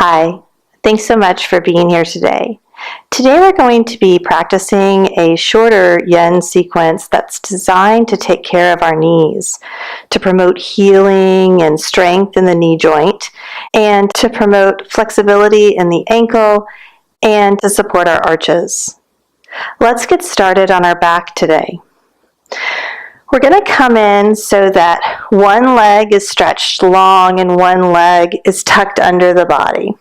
Hi, thanks so much for being here today. Today we're going to be practicing a shorter yin sequence that's designed to take care of our knees, to promote healing and strength in the knee joint, and to promote flexibility in the ankle, and to support our arches. Let's get started on our back today. We're going to come in so that one leg is stretched long and one leg is tucked under the body.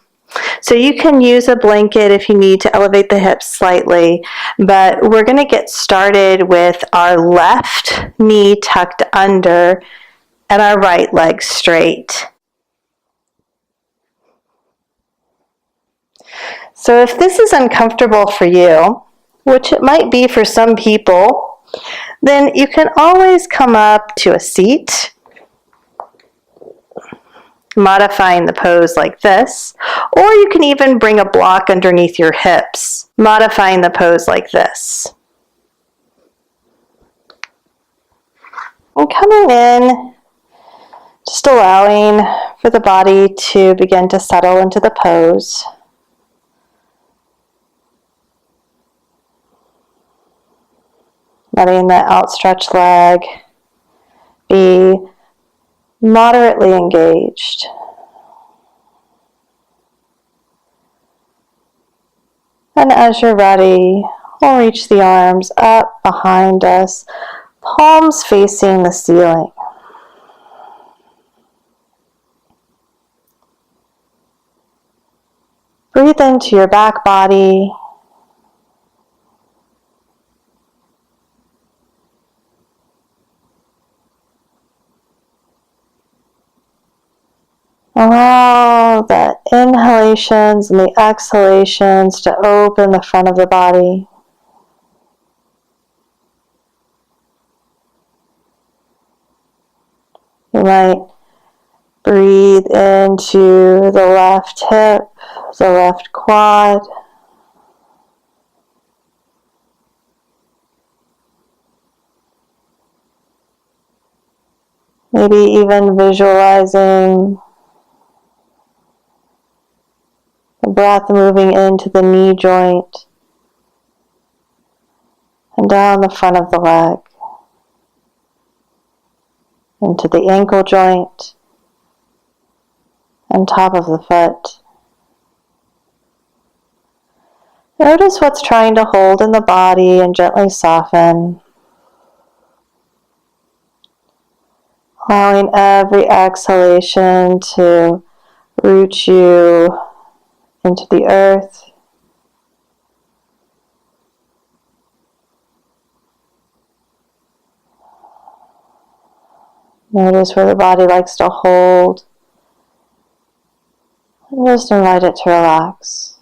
So you can use a blanket if you need to elevate the hips slightly, but we're going to get started with our left knee tucked under and our right leg straight. So if this is uncomfortable for you, which it might be for some people, then you can always come up to a seat, modifying the pose like this, or you can even bring a block underneath your hips, modifying the pose like this. And coming in, just allowing for the body to begin to settle into the pose. Letting the outstretched leg be moderately engaged. And as you're ready, we'll reach the arms up behind us, palms facing the ceiling. Breathe into your back body. Allow the inhalations and the exhalations to open the front of the body. You might breathe into the left hip, the left quad. Maybe even visualizing the breath moving into the knee joint and down the front of the leg, into the ankle joint and top of the foot. Notice what's trying to hold in the body and gently soften. Allowing every exhalation to root you into the earth. Notice where the body likes to hold. And just invite it to relax.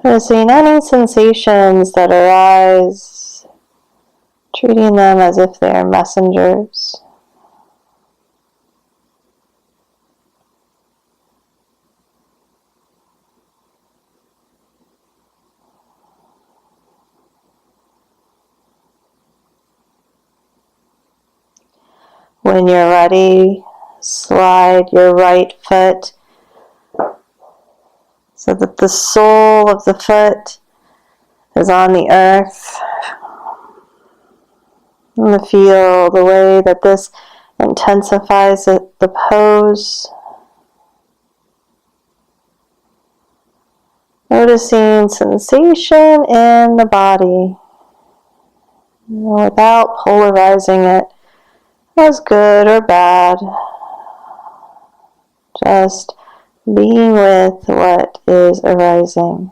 Noticing any sensations that arise, treating them as if they are messengers. When you're ready, slide your right foot so that the sole of the foot is on the earth. And feel the way that this intensifies the pose. Noticing sensation in the body without polarizing it as good or bad. Just being with what is arising.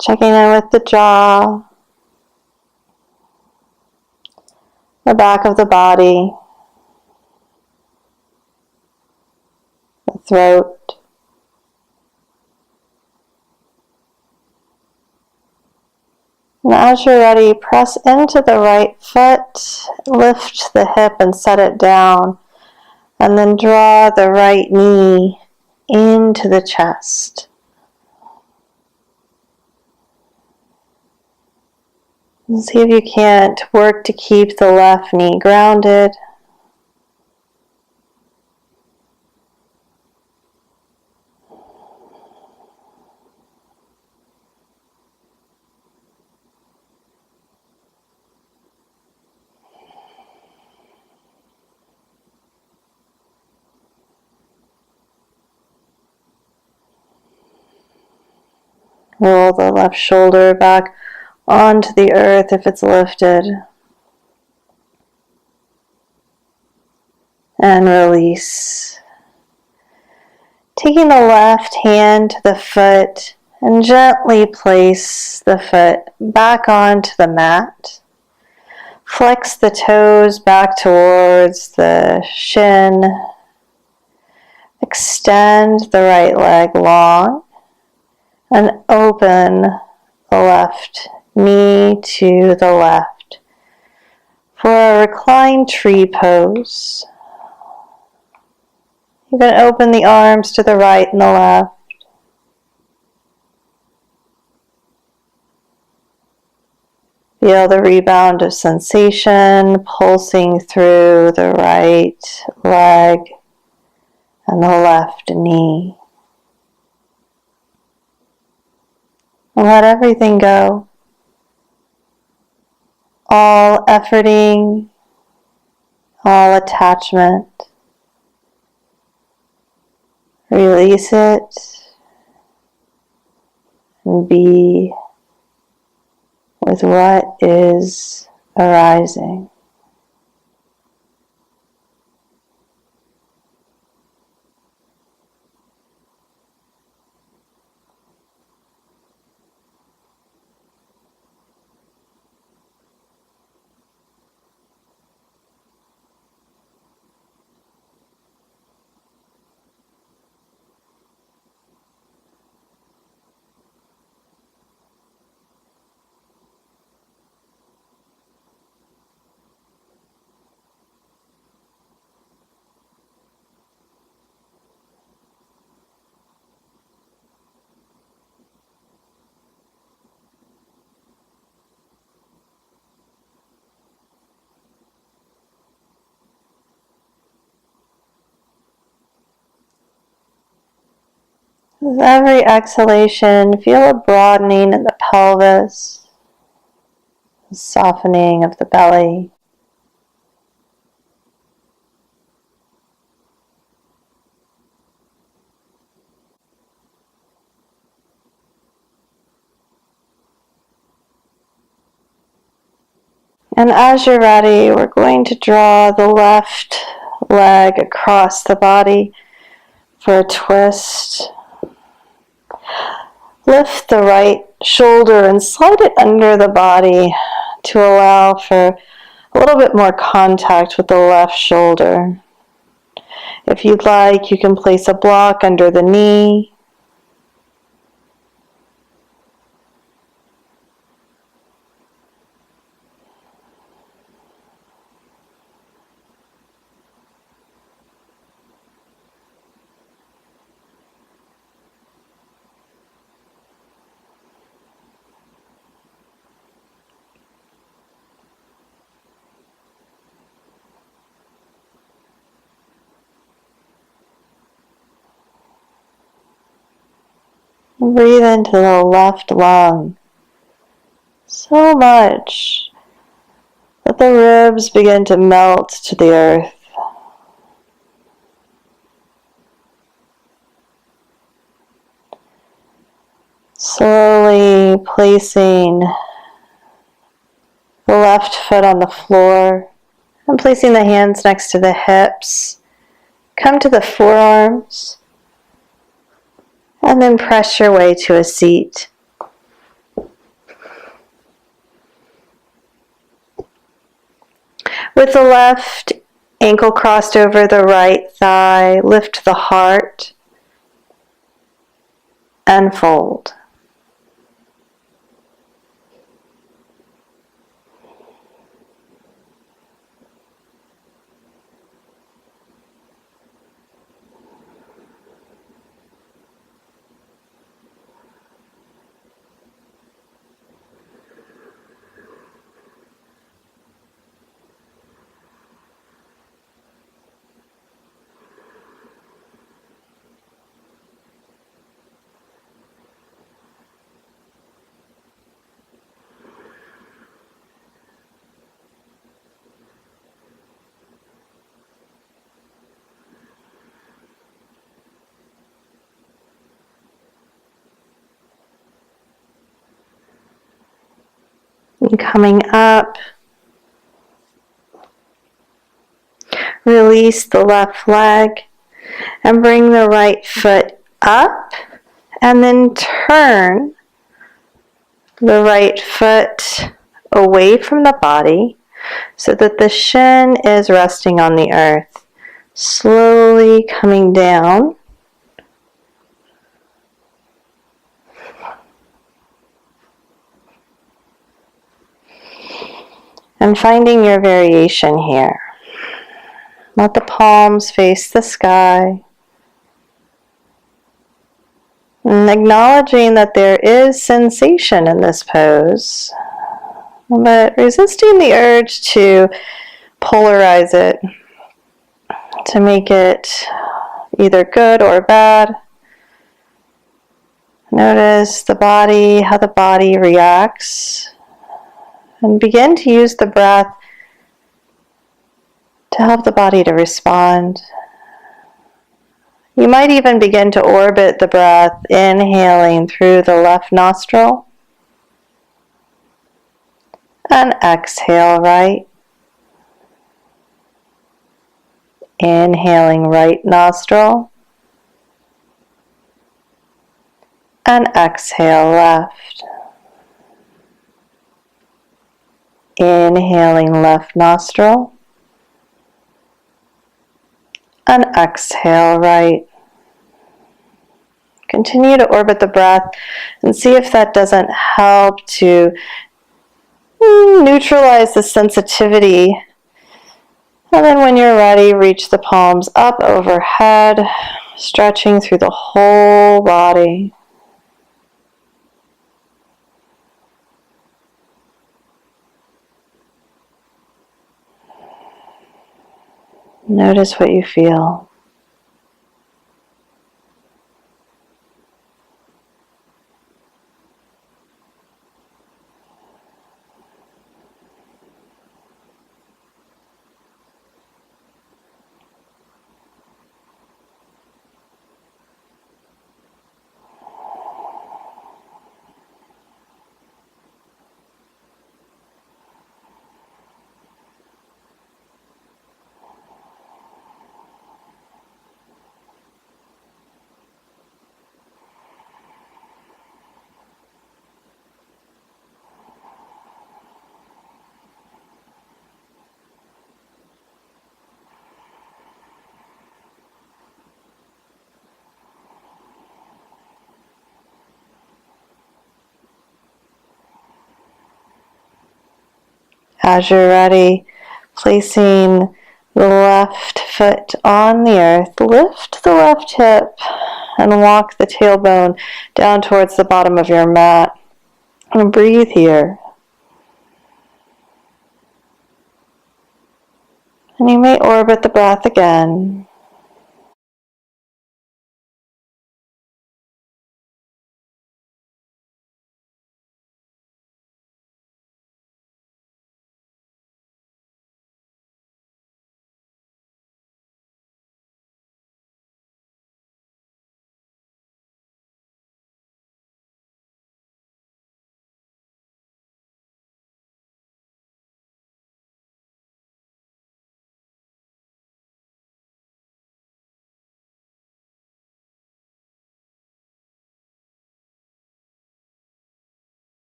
Checking in with the jaw, the back of the body. throat. And as you're ready, press into the right foot, lift the hip and set it down, and then draw the right knee into the chest. And see if you can't work to keep the left knee grounded. Roll the left shoulder back onto the earth if it's lifted. And release. Taking the left hand to the foot and gently place the foot back onto the mat. Flex the toes back towards the shin. Extend the right leg long and open the left knee to the left for a reclined tree pose. You can open the arms to the right and the left. Feel the rebound of sensation pulsing through the right leg and the left knee. And let everything go. All efforting, all attachment. Release it and be with what is arising. With every exhalation, feel a broadening in the pelvis, a softening of the belly. And as you're ready, we're going to draw the left leg across the body for a twist. Lift the right shoulder and slide it under the body to allow for a little bit more contact with the left shoulder. If you'd like, you can place a block under the knee. Breathe into the left lung so much that the ribs begin to melt to the earth. Slowly placing the left foot on the floor and placing the hands next to the hips. Come to the forearms and then press your way to a seat. With the left ankle crossed over the right thigh, lift the heart and fold. And coming up, release the left leg and bring the right foot up, and then turn the right foot away from the body so that the shin is resting on the earth. Slowly coming down. And finding your variation here. Let the palms face the sky. And acknowledging that there is sensation in this pose, but resisting the urge to polarize it, to make it either good or bad. Notice the body, how the body reacts, and begin to use the breath to help the body to respond. You might even begin to orbit the breath, inhaling through the left nostril, and exhale right. Inhaling right nostril, and exhale left. Inhaling left nostril, and exhale right. Continue to orbit the breath and see if that doesn't help to neutralize the sensitivity. And then when you're ready, reach the palms up overhead, stretching through the whole body. Notice what you feel. As you're ready, placing the left foot on the earth, lift the left hip and walk the tailbone down towards the bottom of your mat. And breathe here. And you may orbit the breath again.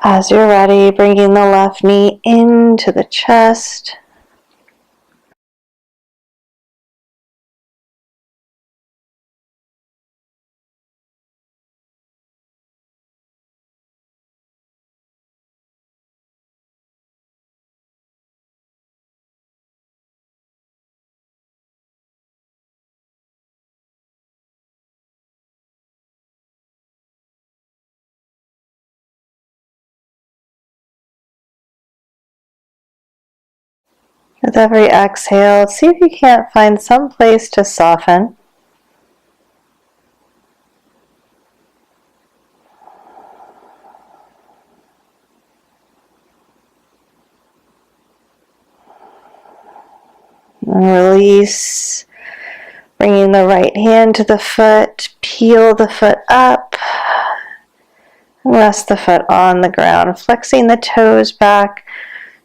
As you're ready, bringing the left knee into the chest. With every exhale, see if you can't find some place to soften. And release, bringing the right hand to the foot, peel the foot up, and rest the foot on the ground, flexing the toes back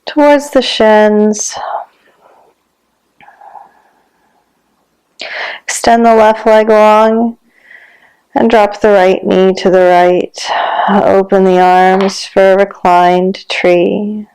towards the shins. Extend the left leg long and drop the right knee to the right. Open the arms for a reclined tree.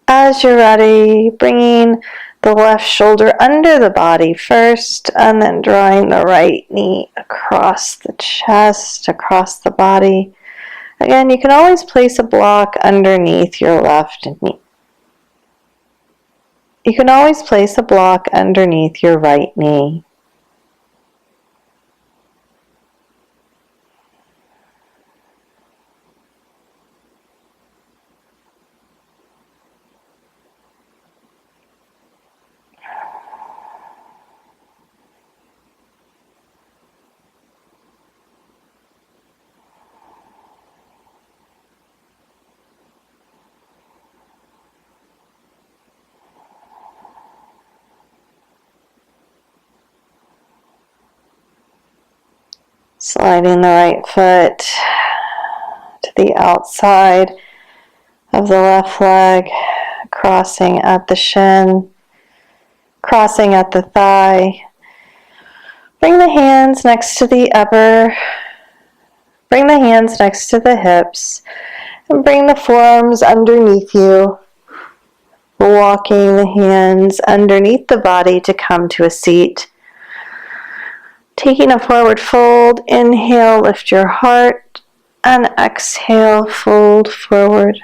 As you're ready, bringing the left shoulder under the body first, and then drawing the right knee across the chest, across the body. Again, you can always place a block underneath your left knee. You can always place a block underneath your right knee. Sliding the right foot to the outside of the left leg, crossing at the shin, crossing at the thigh. Bring the hands next to the bring the hands next to the hips, and bring the forearms underneath you, walking the hands underneath the body to come to a seat. Taking a forward fold, inhale, lift your heart, and exhale, fold forward.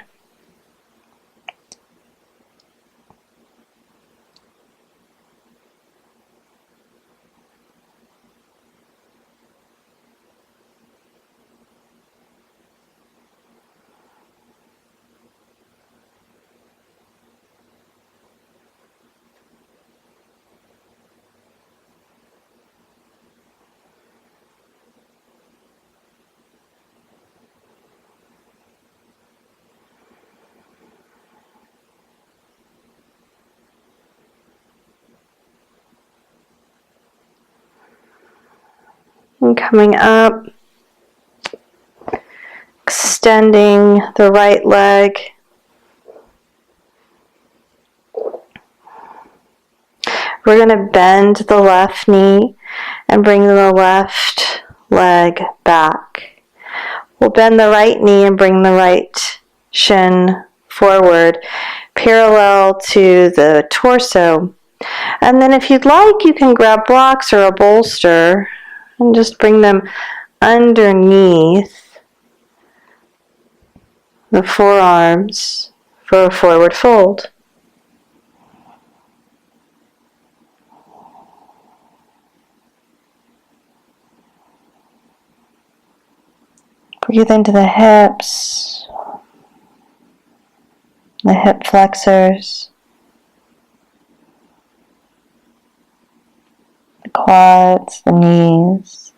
And coming up, extending the right leg. We're going to bend the left knee and bring the left leg back. We'll bend the right knee and bring the right shin forward, parallel to the torso. And then if you'd like, you can grab blocks or a bolster and just bring them underneath the forearms for a forward fold. Breathe into the hips, the hip flexors, the quads, the knees,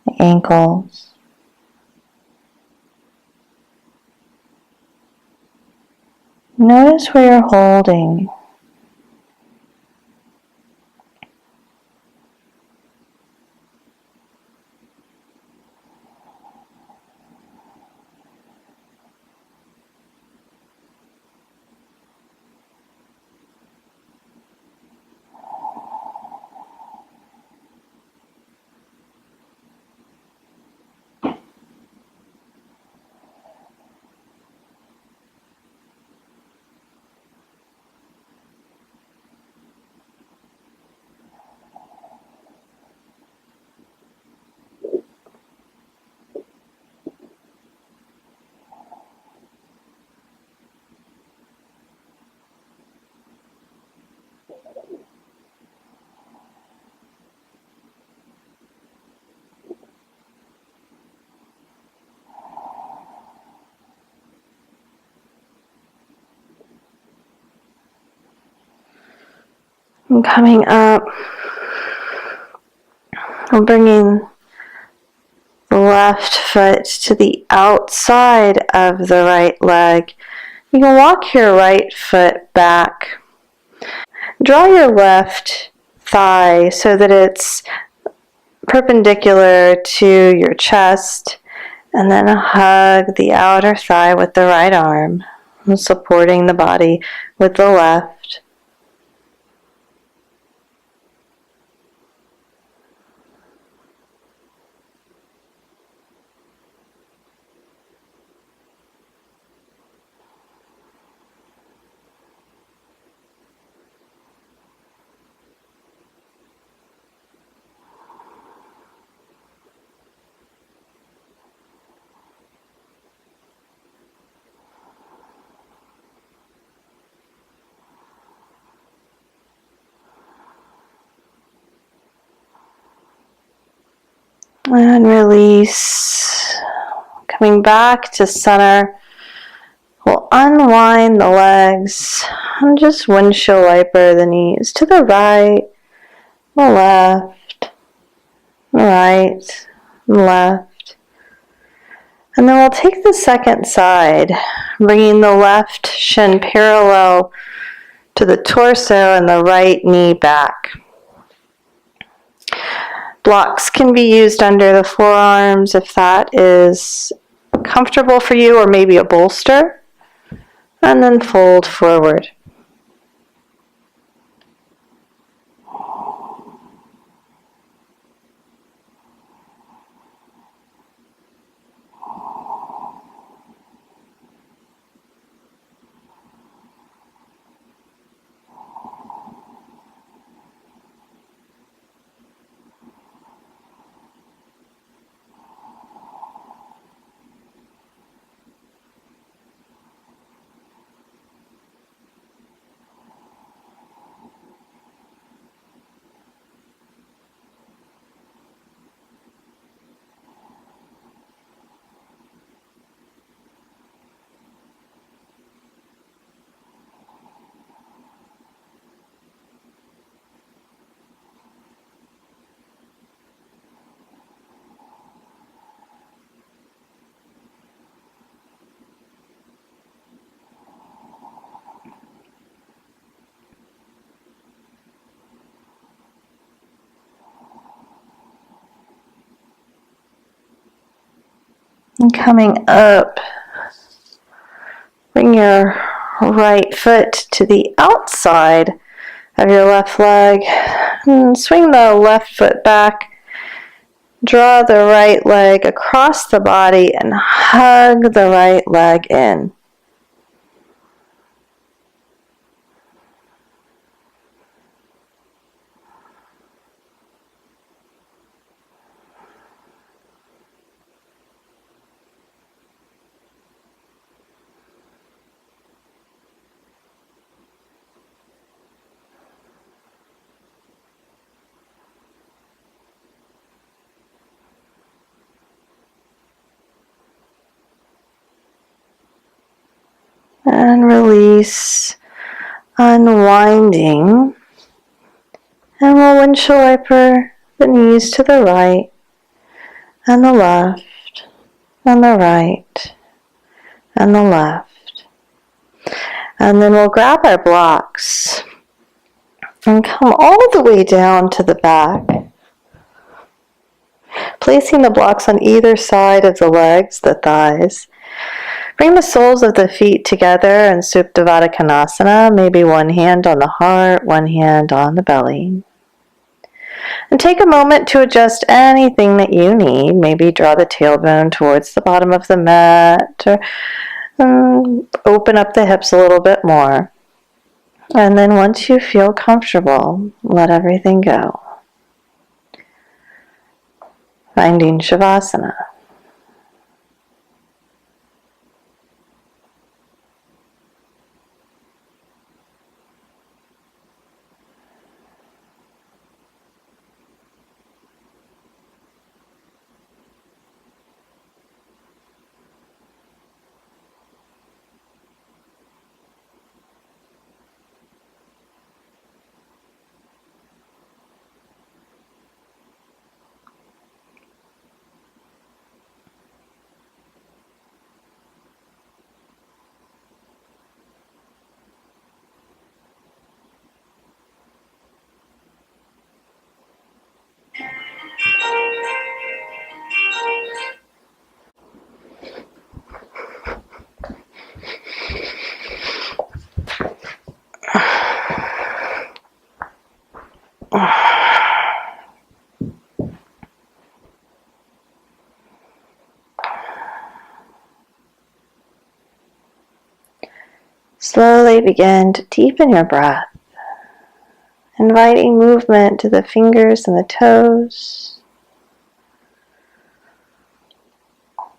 the ankles. Notice where you're holding. And coming up, I'm bringing the left foot to the outside of the right leg. You can walk your right foot back. Draw your left thigh so that it's perpendicular to your chest, and then hug the outer thigh with the right arm, supporting the body with the left. And release. Coming back to center. We'll unwind the legs and just windshield wiper the knees to the right, the left, the right, the left. And then we'll take the second side, bringing the left shin parallel to the torso and the right knee back. Blocks can be used under the forearms if that is comfortable for you, or maybe a bolster. And then fold forward. And coming up, bring your right foot to the outside of your left leg and swing the left foot back. Draw the right leg across the body and hug the right leg in. And release, unwinding. And we'll windshield wiper the knees to the right and the left and the right and the left. And then we'll grab our blocks and come all the way down to the back, placing the blocks on either side of the legs, the thighs. Bring the soles of the feet together in Supta Konasana, maybe one hand on the heart, one hand on the belly. And take a moment to adjust anything that you need. Maybe draw the tailbone towards the bottom of the mat, or open up the hips a little bit more. And then once you feel comfortable, let everything go. Finding Shavasana. Slowly begin to deepen your breath, inviting movement to the fingers and the toes.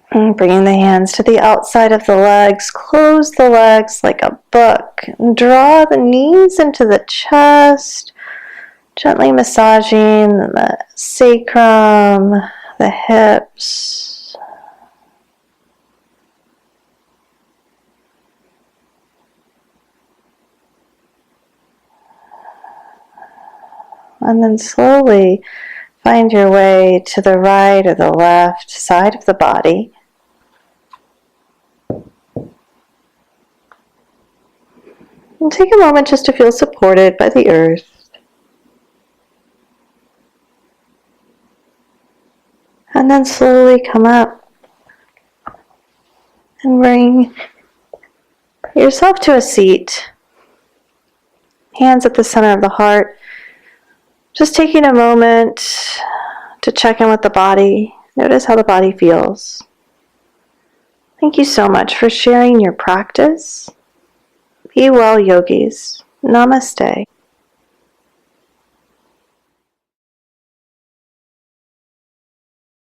And bringing the hands to the outside of the legs, close the legs like a book, and draw the knees into the chest, gently massaging the sacrum, the hips. And then slowly find your way to the right or the left side of the body. And take a moment just to feel supported by the earth. And then slowly come up and bring yourself to a seat. Hands at the center of the heart. Just taking a moment to check in with the body. Notice how the body feels. Thank you so much for sharing your practice. Be well, yogis. Namaste.